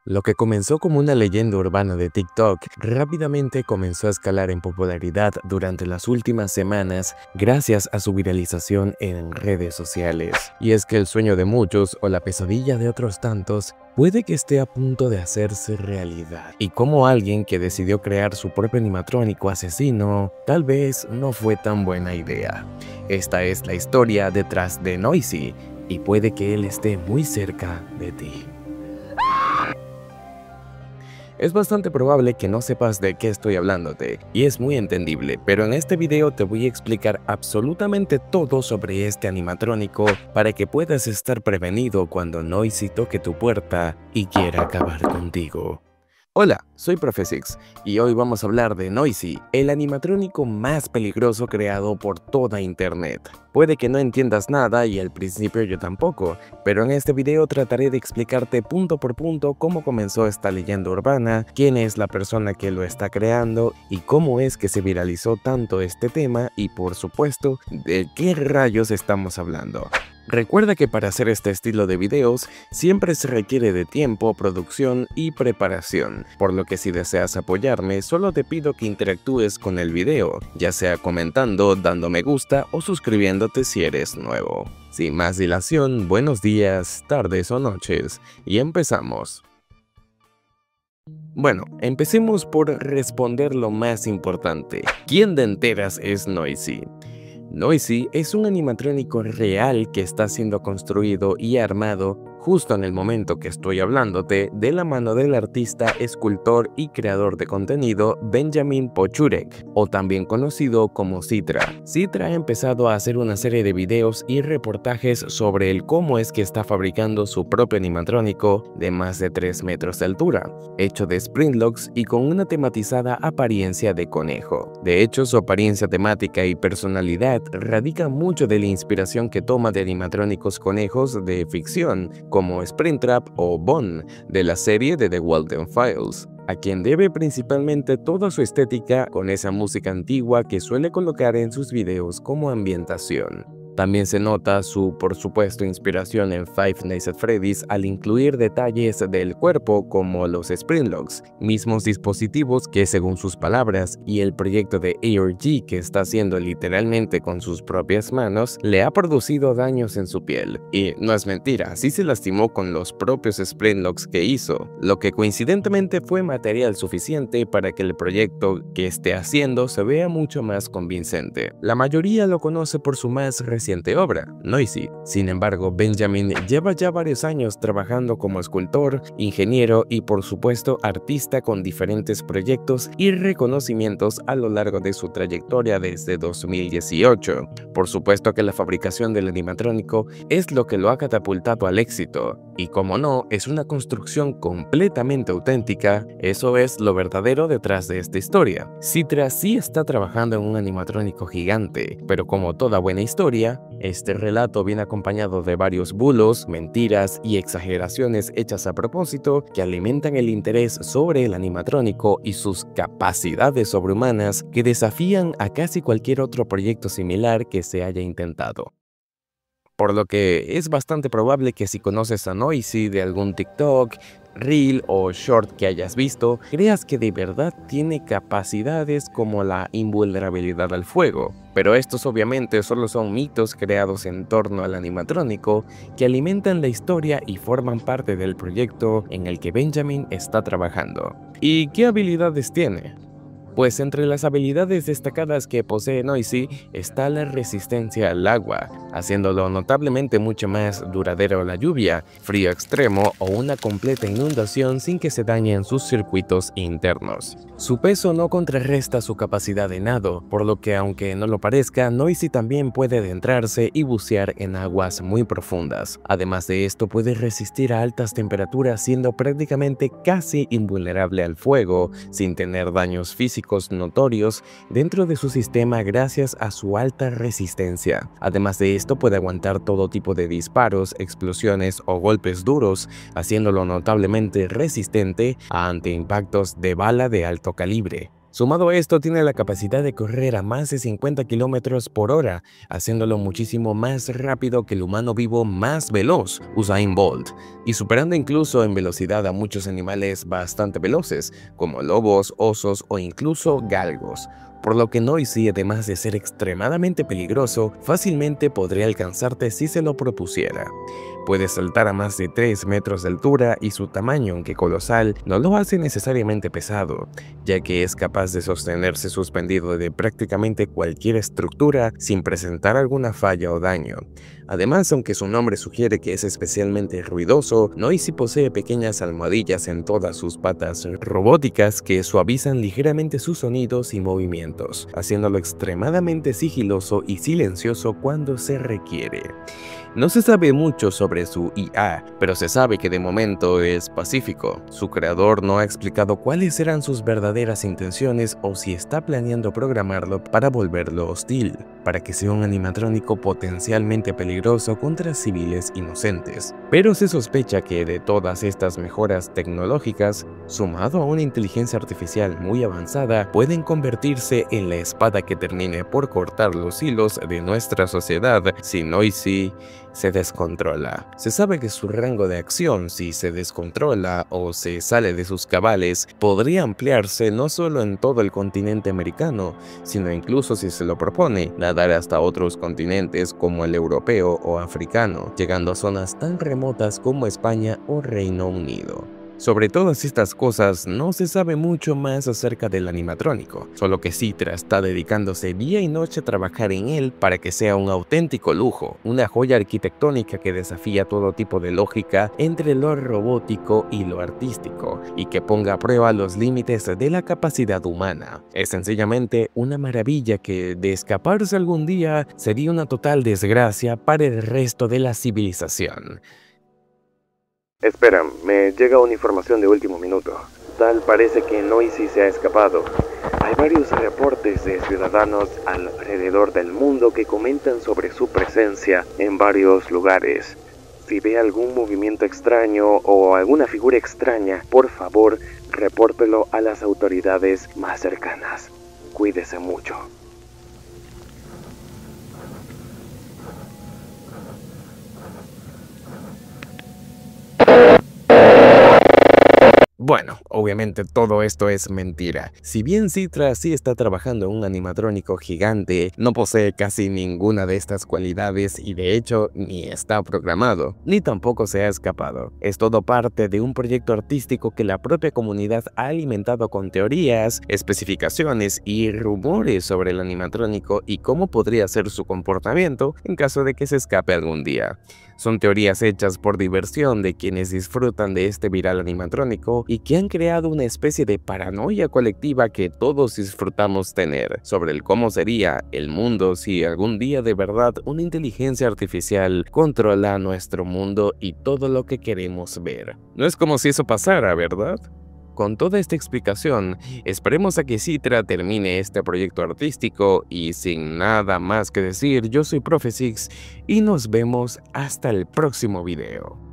Lo que comenzó como una leyenda urbana de TikTok rápidamente comenzó a escalar en popularidad durante las últimas semanas gracias a su viralización en redes sociales. Y es que el sueño de muchos o la pesadilla de otros tantos puede que esté a punto de hacerse realidad. Y como alguien que decidió crear su propio animatrónico asesino, tal vez no fue tan buena idea. Esta es la historia detrás de Noisy y puede que él esté muy cerca de ti. Es bastante probable que no sepas de qué estoy hablándote, y es muy entendible, pero en este video te voy a explicar absolutamente todo sobre este animatrónico para que puedas estar prevenido cuando Noisy toque tu puerta y quiera acabar contigo. Hola, soy Profesix y hoy vamos a hablar de Noisy, el animatrónico más peligroso creado por toda internet. Puede que no entiendas nada y al principio yo tampoco, pero en este video trataré de explicarte punto por punto cómo comenzó esta leyenda urbana, quién es la persona que lo está creando y cómo es que se viralizó tanto este tema y por supuesto, de qué rayos estamos hablando. Recuerda que para hacer este estilo de videos siempre se requiere de tiempo, producción y preparación, por lo que si deseas apoyarme solo te pido que interactúes con el video, ya sea comentando, dando me gusta o suscribiéndote si eres nuevo. Sin más dilación, buenos días, tardes o noches, y empezamos. Bueno, empecemos por responder lo más importante. ¿Quién de enteras es Noisy? Noisy es un animatrónico real que está siendo construido y armado justo en el momento que estoy hablándote de la mano del artista, escultor y creador de contenido Benjamin Pochurek, o también conocido como Citra. Citra ha empezado a hacer una serie de videos y reportajes sobre el cómo es que está fabricando su propio animatrónico de más de 3 metros de altura, hecho de Sprintlocks y con una tematizada apariencia de conejo. De hecho, su apariencia temática y personalidad radica mucho de la inspiración que toma de animatrónicos conejos de ficción, como Springtrap o Bone, de la serie de The Walden Files, a quien debe principalmente toda su estética con esa música antigua que suele colocar en sus videos como ambientación. También se nota su, por supuesto, inspiración en Five Nights at Freddy's al incluir detalles del cuerpo como los Sprintlocks, mismos dispositivos que según sus palabras y el proyecto de ARG que está haciendo literalmente con sus propias manos, le ha producido daños en su piel. Y no es mentira, sí se lastimó con los propios Sprintlocks que hizo, lo que coincidentemente fue material suficiente para que el proyecto que esté haciendo se vea mucho más convincente. La mayoría lo conoce por su más reciente obra, Noisy. Sin embargo, Benjamin lleva ya varios años trabajando como escultor, ingeniero y por supuesto artista con diferentes proyectos y reconocimientos a lo largo de su trayectoria desde 2018. Por supuesto que la fabricación del animatrónico es lo que lo ha catapultado al éxito. Y como no, es una construcción completamente auténtica, eso es lo verdadero detrás de esta historia. Citra sí está trabajando en un animatrónico gigante, pero como toda buena historia, este relato viene acompañado de varios bulos, mentiras y exageraciones hechas a propósito que alimentan el interés sobre el animatrónico y sus capacidades sobrehumanas que desafían a casi cualquier otro proyecto similar que se haya intentado. Por lo que es bastante probable que si conoces a Noisy de algún TikTok, Reel o Short que hayas visto, creas que de verdad tiene capacidades como la invulnerabilidad al fuego. Pero estos obviamente solo son mitos creados en torno al animatrónico que alimentan la historia y forman parte del proyecto en el que Benjamin está trabajando. ¿Y qué habilidades tiene? Pues entre las habilidades destacadas que posee Noisy está la resistencia al agua, haciéndolo notablemente mucho más duradero a la lluvia, frío extremo o una completa inundación sin que se dañen sus circuitos internos. Su peso no contrarresta su capacidad de nado, por lo que aunque no lo parezca, Noisy también puede adentrarse y bucear en aguas muy profundas. Además de esto, puede resistir a altas temperaturas siendo prácticamente casi invulnerable al fuego, sin tener daños físicos notorios dentro de su sistema gracias a su alta resistencia. Además de esto, puede aguantar todo tipo de disparos, explosiones o golpes duros, haciéndolo notablemente resistente ante impactos de bala de alto calibre. Sumado a esto, tiene la capacidad de correr a más de 50 kilómetros por hora, haciéndolo muchísimo más rápido que el humano vivo más veloz, Usain Bolt, y superando incluso en velocidad a muchos animales bastante veloces, como lobos, osos o incluso galgos. Por lo que Noisy, además de ser extremadamente peligroso, fácilmente podría alcanzarte si se lo propusiera. Puede saltar a más de 3 metros de altura y su tamaño, aunque colosal, no lo hace necesariamente pesado, ya que es capaz de sostenerse suspendido de prácticamente cualquier estructura sin presentar alguna falla o daño. Además, aunque su nombre sugiere que es especialmente ruidoso, Noisy posee pequeñas almohadillas en todas sus patas robóticas que suavizan ligeramente sus sonidos y movimientos, haciéndolo extremadamente sigiloso y silencioso cuando se requiere. No se sabe mucho sobre su IA, pero se sabe que de momento es pacífico. Su creador no ha explicado cuáles eran sus verdaderas intenciones o si está planeando programarlo para volverlo hostil, para que sea un animatrónico potencialmente peligroso contra civiles inocentes. Pero se sospecha que de todas estas mejoras tecnológicas, sumado a una inteligencia artificial muy avanzada, pueden convertirse en la espada que termine por cortar los hilos de nuestra sociedad si Noisy se descontrola. Se sabe que su rango de acción, si se descontrola o se sale de sus cabales, podría ampliarse no solo en todo el continente americano, sino incluso, si se lo propone, nadar hasta otros continentes como el europeo o africano, llegando a zonas tan remotas como España o Reino Unido. Sobre todas estas cosas no se sabe mucho más acerca del animatrónico, solo que Citra está dedicándose día y noche a trabajar en él para que sea un auténtico lujo, una joya arquitectónica que desafía todo tipo de lógica entre lo robótico y lo artístico, y que ponga a prueba los límites de la capacidad humana. Es sencillamente una maravilla que, de escaparse algún día, sería una total desgracia para el resto de la civilización. Espera, me llega una información de último minuto. Tal parece que Noisy se ha escapado. Hay varios reportes de ciudadanos alrededor del mundo que comentan sobre su presencia en varios lugares. Si ve algún movimiento extraño o alguna figura extraña, por favor, repórtelo a las autoridades más cercanas. Cuídese mucho. Bueno, obviamente todo esto es mentira. Si bien Citra sí está trabajando en un animatrónico gigante, no posee casi ninguna de estas cualidades y de hecho ni está programado, ni tampoco se ha escapado. Es todo parte de un proyecto artístico que la propia comunidad ha alimentado con teorías, especificaciones y rumores sobre el animatrónico y cómo podría ser su comportamiento en caso de que se escape algún día. Son teorías hechas por diversión de quienes disfrutan de este viral animatrónico y que han creado una especie de paranoia colectiva que todos disfrutamos tener sobre el cómo sería el mundo si algún día de verdad una inteligencia artificial controla nuestro mundo y todo lo que queremos ver. No es como si eso pasara, ¿verdad? Con toda esta explicación, esperemos a que Citra termine este proyecto artístico y sin nada más que decir, yo soy Profe Six y nos vemos hasta el próximo video.